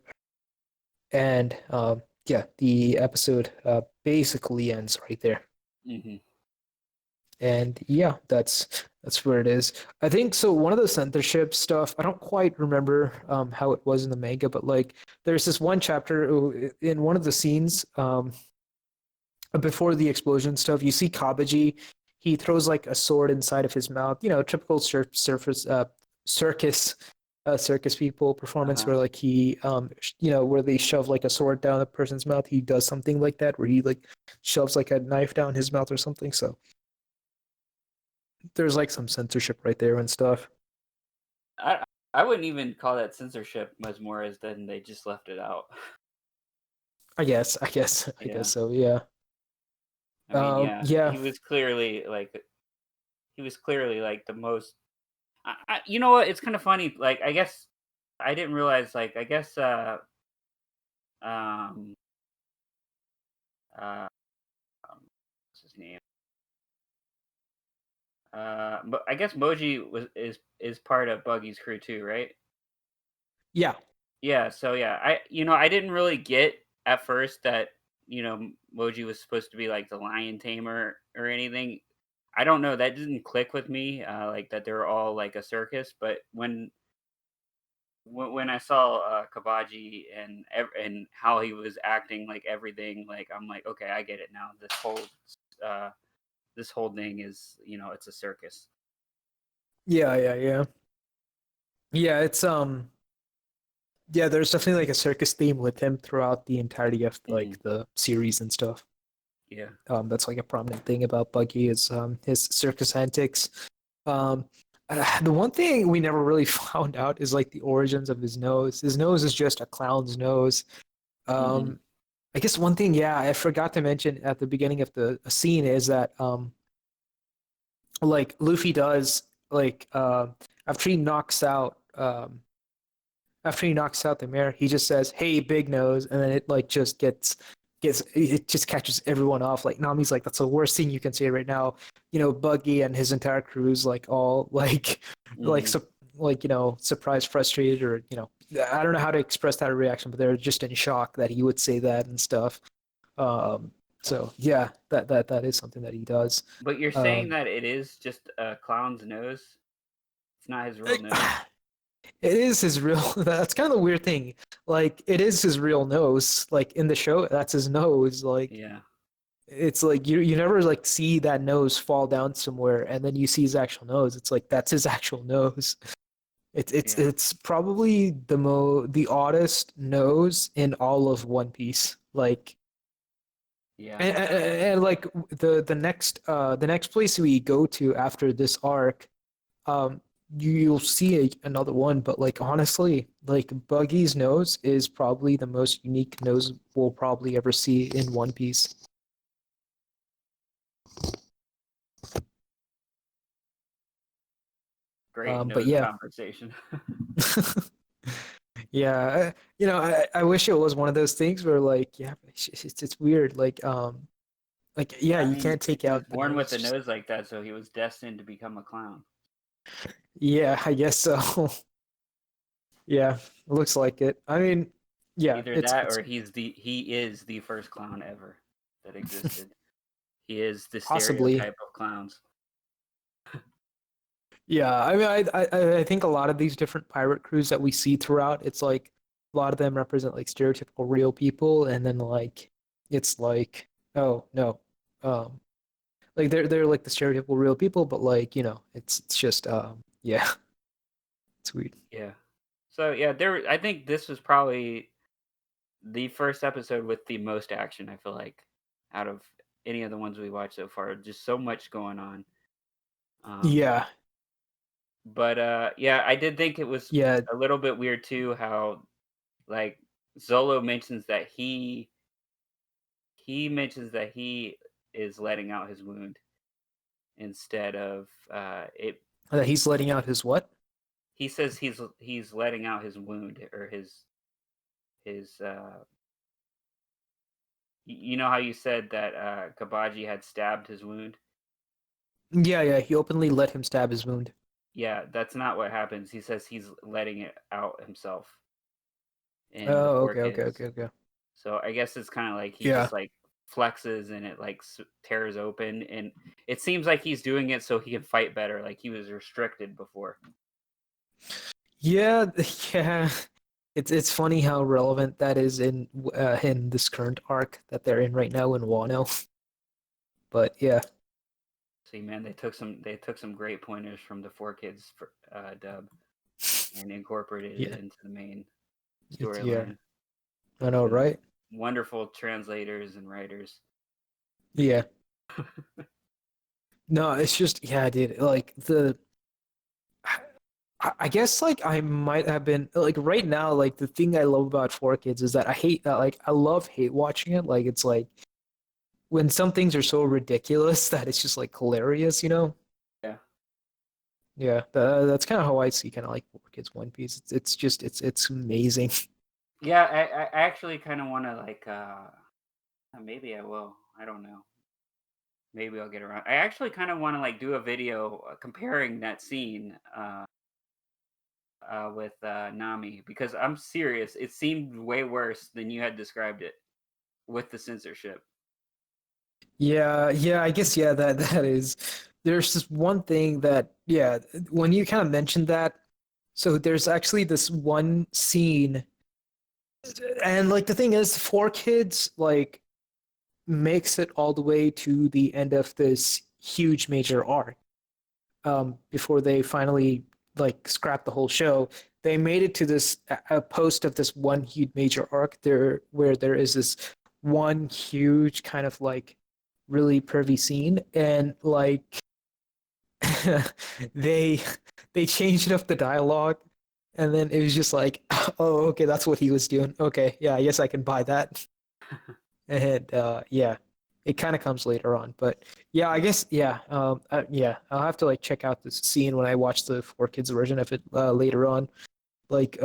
B: And yeah, the episode basically ends right there.
A: Hmm.
B: And yeah, that's where it is. I think so. One of the censorship stuff, I don't quite remember how it was in the manga, but like there's this one chapter in one of the scenes before the explosion stuff. You see Kabaji. He throws like a sword inside of his mouth. Typical surface circus people performance
A: Uh-huh.
B: where like he where they shove like a sword down a person's mouth. He does something like that where he like shoves like a knife down his mouth or something. So there's like some censorship right there and stuff.
A: I I wouldn't even call that censorship as more as than they just left it out.
B: I guess
A: Yeah.
B: so. Yeah.
A: I mean, yeah,
B: Yeah.
A: he was clearly like the most. You know what? It's kind of funny. Like, I guess I didn't realize. Like, I guess um uh what's his name? But I guess Moji is part of Buggy's crew too, right?
B: Yeah.
A: Yeah. So yeah, I didn't really get at first that Moji was supposed to be like the lion tamer or anything. I don't know. That didn't click with me. Like that they were all like a circus. But when I saw Kabaji and how he was acting, like everything, like I'm like, okay, I get it now. Uh, this whole thing is it's a circus.
B: Yeah. Yeah. Yeah. Yeah. It's yeah, there's definitely like a circus theme with him throughout the entirety of
A: Hmm.
B: like the series and stuff.
A: Yeah.
B: That's like a prominent thing about Buggy is his circus antics. Um, the one thing we never really found out is like the origins of his nose. His nose is just a clown's nose.
A: Hmm.
B: Um, I guess one thing, yeah, I forgot to mention at the beginning of the scene is that like Luffy does like after he knocks out after he knocks out the mayor, he just says, "Hey, big nose," and then it like just gets it just catches everyone off. Like Nami's like, "That's the worst thing you can say right now." Buggy and his entire crew's like all like like
A: Hmm.
B: su- like surprised, frustrated, or I don't know how to express that reaction, but they're just in shock that he would say that and stuff. Um, so yeah, that is something that he does.
A: But you're saying
B: Um,
A: that it is just a clown's nose. It's not his real nose.
B: It is his real. That's kind of the weird thing. Like, it is his real nose. Like in the show, that's his nose. Like,
A: Yeah,
B: it's like you never like see that nose fall down somewhere, and then you see his actual nose. It's like that's his actual nose.
A: yeah,
B: It's probably the oddest nose in all of One Piece. Like,
A: yeah,
B: and like the next place we go to after this arc, um you'll see another one, but like honestly, like Buggy's nose is probably the most unique nose we'll probably ever see in One Piece.
A: great
B: But
A: nose
B: yeah.
A: conversation.
B: Yeah, I wish it was one of those things where like, yeah, it's weird. Like yeah,
A: Yeah, I
B: you
A: mean,
B: can't take
A: he was
B: out the
A: born with
B: nose.
A: a nose like that, so he was destined to become a clown.
B: Yeah, I guess so. Yeah, looks like it. I mean, yeah,
A: Either
B: it's
A: that,
B: it's
A: or he is the first clown ever that existed. He is the
B: possibly.
A: stereotype of clowns.
B: Yeah, I mean, I think a lot of these different pirate crews that we see throughout, it's like a lot of them represent like stereotypical real people, and then like it's like, oh no, um, like they're like the stereotypical real people, but like it's just yeah, it's weird.
A: Yeah. So yeah, there. I think this was probably the first episode with the most action. I feel like out of any of the ones we watched so far, just so much going on. Um,
B: Yeah,
A: but yeah, I did think it was
B: yeah,
A: a little bit weird too how like Zolo mentions that he mentions that he is letting out his wound instead of it.
B: that he's letting out his what?
A: He says he's letting out his wound or his you know how you said that Kabaji had stabbed his wound?
B: Yeah, yeah, he openly let him stab his wound.
A: Yeah, that's not what happens. He says he's letting it out himself in the
B: Oh,
A: Four
B: okay, okay,
A: Kids.
B: okay, okay.
A: So I guess it's kind of like he
B: Yeah.
A: just like flexes and it like tears open, and it seems like he's doing it so he can fight better. Like he was restricted before.
B: Yeah, yeah. It's funny how relevant that is in this current arc that they're in right now in Wano. But yeah,
A: See, man, they took some great pointers from the Four Kids dub and incorporated it
B: yeah,
A: into the main
B: yeah.
A: storyline.
B: I know,
A: Some
B: right?
A: wonderful translators and writers.
B: Yeah. No, it's just yeah, dude. Like I guess like I might have been like right now. Like the thing I love about Four Kids is that I hate like I love hate watching it. Like it's like when some things are so ridiculous that it's just like hilarious, you know?
A: Yeah.
B: Yeah, that's kind of how I see kind of like Four Kids One Piece. It's just it's amazing.
A: Yeah, I actually kind of want to like maybe I will. I don't know. Maybe I'll get around. I actually kind of want to like do a video comparing that scene with Nami because I'm serious. It seemed way worse than you had described it with the censorship.
B: Yeah, yeah, I guess yeah, that is. There's this one thing that yeah, when you kind of mentioned that, so there's actually this one scene, and like the thing is, Four Kids like makes it all the way to the end of this huge major arc. Before they finally like scrap the whole show, they made it to this a post of this one huge major arc there where there is this one huge kind of like really pervy scene, and like they they changed up the dialogue, and then it was just like, oh, okay, that's what he was doing. Okay, yeah, I guess I can buy that. And yeah, it kind of comes later on, but yeah, I guess yeah, yeah, I'll have to like check out this scene when I watch the Four Kids version of it later on. Like,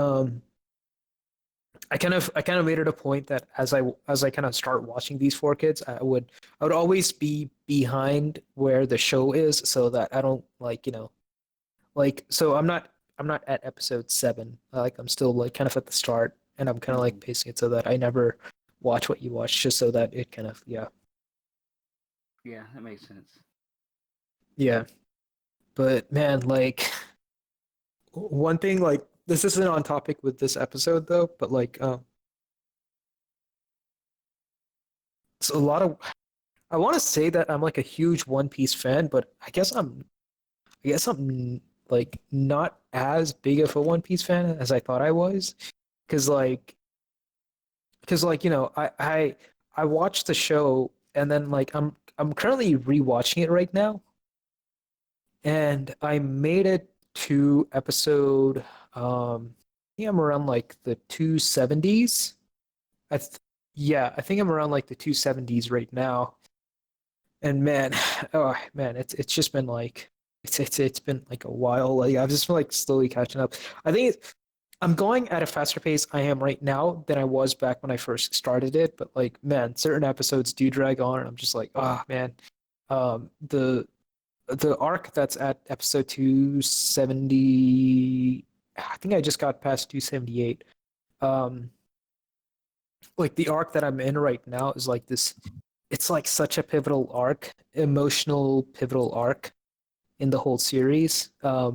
B: I kind of made it a point that as I kind of start watching these Four Kids, I would always be behind where the show is, so that I don't like like so I'm not at episode 7. Like I'm still like kind of at the start, and I'm kind of like
A: Mhm.
B: pacing it so that I never watch what you watch, just so that it kind of yeah.
A: Yeah, that makes sense.
B: Yeah. But man, like one thing like this isn't on topic with this episode though, but like it's a lot of I want to say that I'm like a huge One Piece fan, but I guess I'm like not as big of a One Piece fan as I thought I was. Cause like because like, I watched the show and then like I'm currently rewatching it right now, and I made it to episode I think I'm around like the 270s. I th Yeah, I think I'm around like the 270s right now. And man, oh man, it's just been like it's been like a while. Like I've just been like slowly catching up. I think I'm going at a faster pace I am right now than I was back when I first started it. But like, man, certain episodes do drag on, and I'm just like, oh man. The arc that's at episode 270, I think I just got past 278. Um, like the arc that I'm in right now is like this. It's like such a pivotal arc, emotional pivotal arc in the whole series. For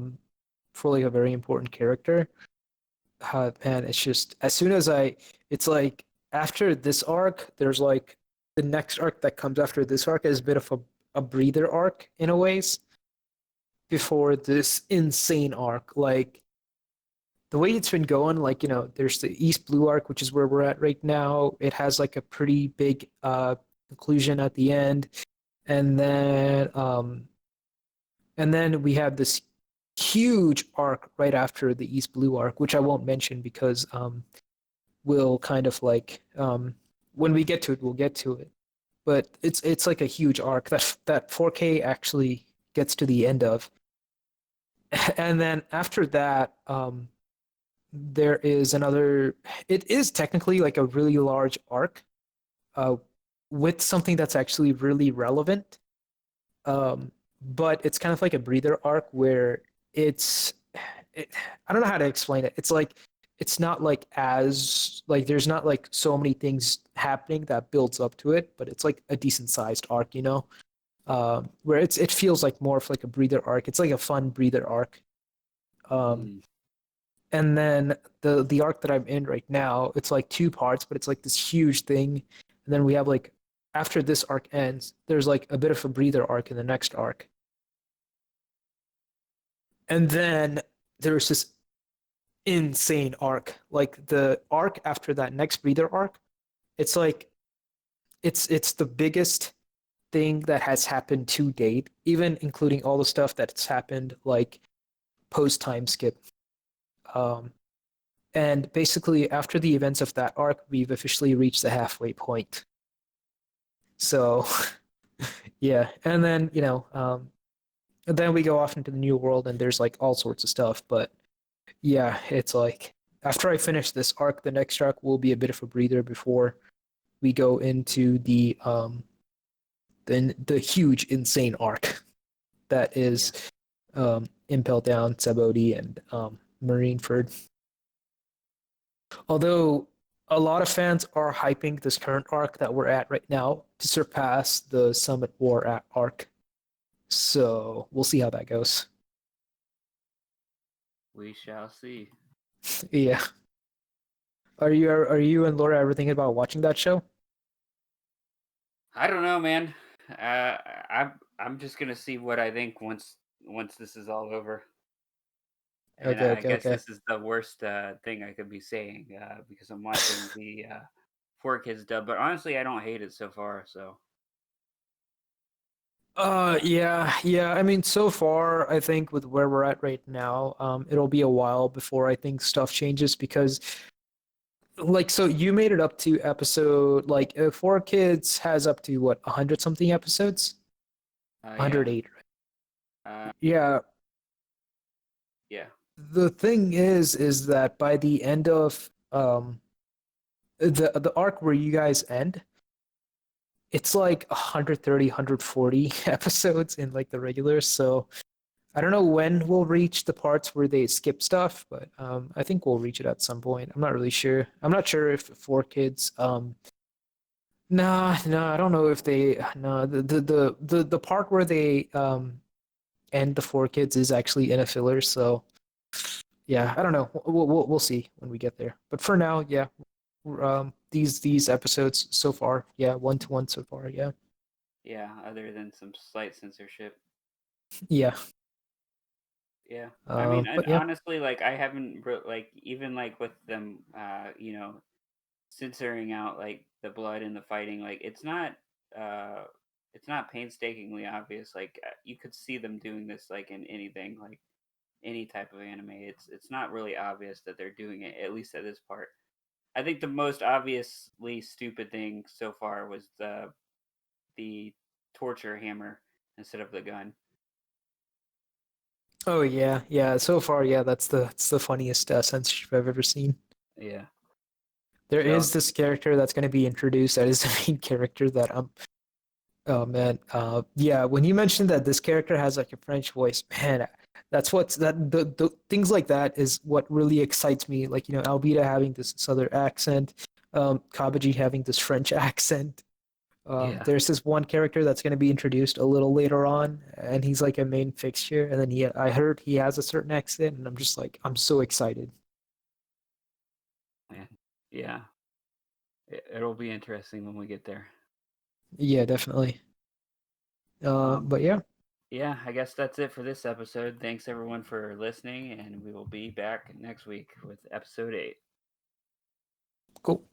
B: like a very important character. Man, it's just as soon as it's like after this arc, there's like the next arc that comes after this arc is a bit of a breather arc in a ways before this insane arc. Like the way it's been going, like, there's the East Blue arc, which is where we're at right now. It has like a pretty big conclusion at the end. And then we have this huge arc right after the East Blue arc, which I won't mention because we'll kind of like when we get to it, we'll get to it. But it's like a huge arc that 4K actually gets to the end of. And then after that, there is another. It is technically like a really large arc, uh, with something that's actually really relevant. But it's kind of like a breather arc where it's. I don't know how to explain it. It's like it's not like as like there's not like so many things happening that builds up to it, but it's like a decent sized arc, where it feels like more of like a breather arc. It's like a fun breather arc. Um,
A: Mm.
B: and then the arc that I'm in right now, it's like two parts, but it's like this huge thing. And then we have like after this arc ends, there's like a bit of a breather arc in the next arc. And then there's this insane arc. Like the arc after that next breather arc, it's like it's the biggest thing that has happened to date, even including all the stuff that's happened like post time skip. Um, And basically, after the events of that arc, we've officially reached the halfway point. So, yeah. And then, and then we go off into the new world and there's like all sorts of stuff. But yeah, it's like after I finish this arc, the next arc will be a bit of a breather before we go into the huge, insane arc that
A: Yeah.
B: is Impel Down, Saboti, and Marineford. Although a lot of fans are hyping this current arc that we're at right now to surpass the Summit War arc. So we'll see how that goes.
A: We shall see.
B: Yeah. Are you and Laura ever thinking about watching that show?
A: I don't know, man. I'm just gonna see what I think once this is all over. And
B: Okay,
A: I
B: okay,
A: guess
B: okay.
A: this is the worst thing I could be saying because I'm watching the 4 Kids dub. But honestly, I don't hate it so far. So
B: Yeah, yeah. I mean, so far, I think with where we're at right now, it'll be a while before I think stuff changes because, like, so you made it up to episode like Four Kids has up to what 100 something episodes,
A: yeah,
B: 108.
A: uh,
B: Yeah,
A: yeah.
B: the thing is that by the end of the arc where you guys end, it's like 130, 140 episodes in like the regular. So I don't know when we'll reach the parts where they skip stuff, but I think we'll reach it at some point. I'm not really sure. I'm not sure if Four Kids nah, I don't know if they no the part where they end the Four Kids is actually in a filler, so yeah, I don't know. We'll see when we get there. But for now, yeah, these episodes so far, yeah, 1 to 1 so far, yeah,
A: Yeah, other than some slight censorship.
B: yeah.
A: Yeah. I mean, and
B: But yeah.
A: honestly, like I haven't like even like with them, censoring out like the blood and the fighting, like uh, it's not painstakingly obvious. Like you could see them doing this like in anything, like any type of anime. It's not really obvious that they're doing it, at least at this part. I think the most obviously stupid thing so far was the torture hammer instead of the gun.
B: Oh yeah, yeah. So far, yeah, that's the funniest censorship I've ever seen.
A: Yeah.
B: There
A: So
B: is this character that's going to be introduced that is the main character that oh man, yeah. When you mentioned that this character has like a French voice, man, that's what's that the things like that is what really excites me. Like Albedo having this southern accent, Kabaji having this French accent.
A: yeah,
B: There's this one character that's going to be introduced a little later on, and he's like a main fixture. And then I heard he has a certain accent, and I'm just like, I'm so excited.
A: man. Yeah. It'll be interesting when we get there.
B: Yeah, definitely.
A: Um,
B: But yeah,
A: yeah, I guess that's it for this episode. Thanks everyone for listening, and we will be back next week with episode 8.
B: cool.